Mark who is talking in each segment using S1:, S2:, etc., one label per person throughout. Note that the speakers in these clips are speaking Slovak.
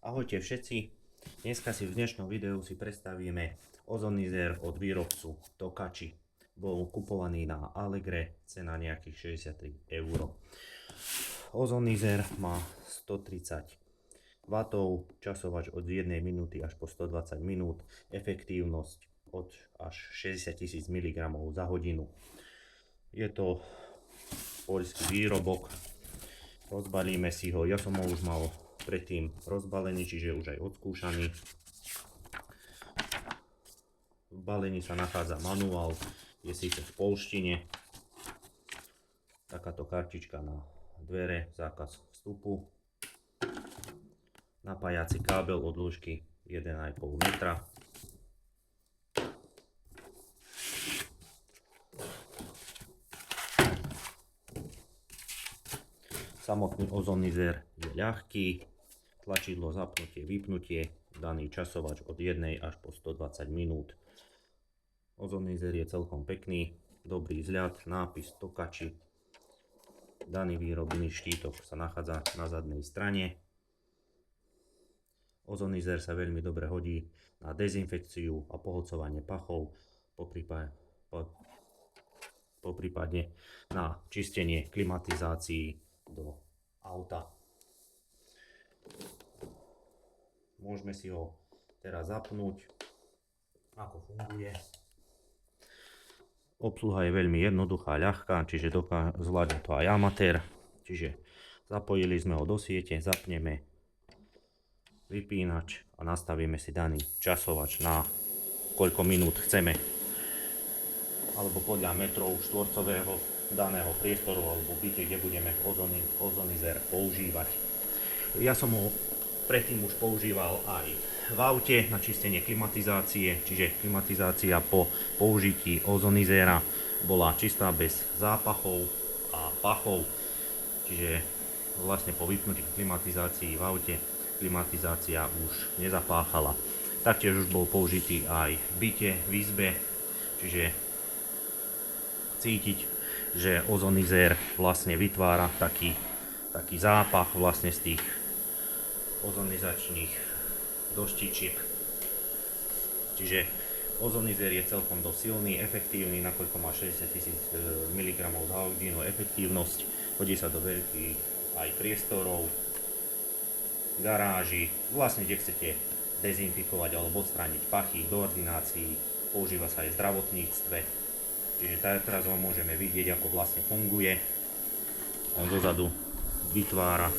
S1: Ahojte všetci, dneska si v dnešnom videu si predstavíme ozonizer od výrobcu Tokachi. Bol kupovaný na Allegre, cena nejakých 63 €. Ozonizer má 130 W, časovač od 1 minúty až po 120 minút, efektívnosť od až 60 000 mg za hodinu. Je to poľský výrobok, rozbalíme si ho, ja som ho už mal predtým rozbalený, čiže už aj odskúšaný. V balení sa nachádza manuál, je síce v poľštine, takáto kartička na dvere, zákaz vstupu, napájací kábel od dĺžky 1,5 metra, samotný ozonizer je ľahký, tlačidlo zapnutie, vypnutie, daný časovač od 1 až po 120 minút. Ozonizer je celkom pekný, dobrý vzhľad, nápis Tokachi. Daný výrobný štítok sa nachádza na zadnej strane. Ozonizer sa veľmi dobre hodí na dezinfekciu a pohlcovanie pachov, poprípade na čistenie klimatizácií do auta. Môžeme si ho teraz zapnúť, ako funguje. Obsluha je veľmi jednoduchá, ľahká, čiže zvládne to aj amatér. Čiže zapojili sme ho do siete, zapneme vypínač a nastavíme si daný časovač na koľko minút chceme, alebo podľa metrov štvorcového daného priestoru alebo byte, kde budeme ozonizer používať. Ja som ho predtým už používal aj v aute na čistenie klimatizácie, čiže klimatizácia po použití ozonizera bola čistá, bez zápachov a pachov, čiže vlastne po vypnutí klimatizácií v aute klimatizácia už nezapáchala. Taktiež už bol použitý aj v byte, v izbe, čiže cítiť, že ozonizer vlastne vytvára taký zápach vlastne z tých ozonizačných doštičiek. Čiže ozonizer je celkom dosť silný, efektívny, nakoľko má 60 000 mg za hodinu efektívnosť. Hodí sa do veľkých aj priestorov, garáži, vlastne kde chcete dezinfikovať alebo odstrániť pachy, do ordinácií, používa sa aj v zdravotníctve. Čiže teraz ho môžeme vidieť, ako vlastne funguje. On dozadu vytvára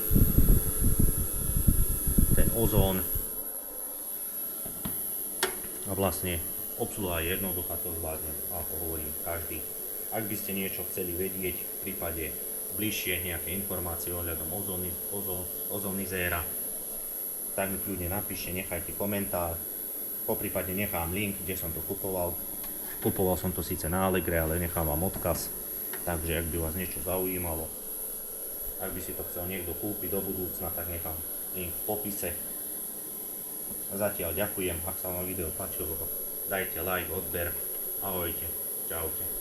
S1: ten ozón a vlastne obsluha je jednoduchá, to zvládne, ako hovorím, každý. Ak by ste niečo chceli vedieť, v prípade bližšie nejaké informácie ohľadom ozonizéra, tak mi kľudne napíšte, nechajte komentár, poprípade nechám link, kde som to kupoval. Kupoval som to síce na Allegre, ale nechám vám odkaz, takže ak by vás niečo zaujímalo, ak by si to chcel niekto kúpiť do budúcna, tak nechám link v popise. Zatiaľ ďakujem, ak sa vám video páčilo, dajte like, odber, ahojte, čaute.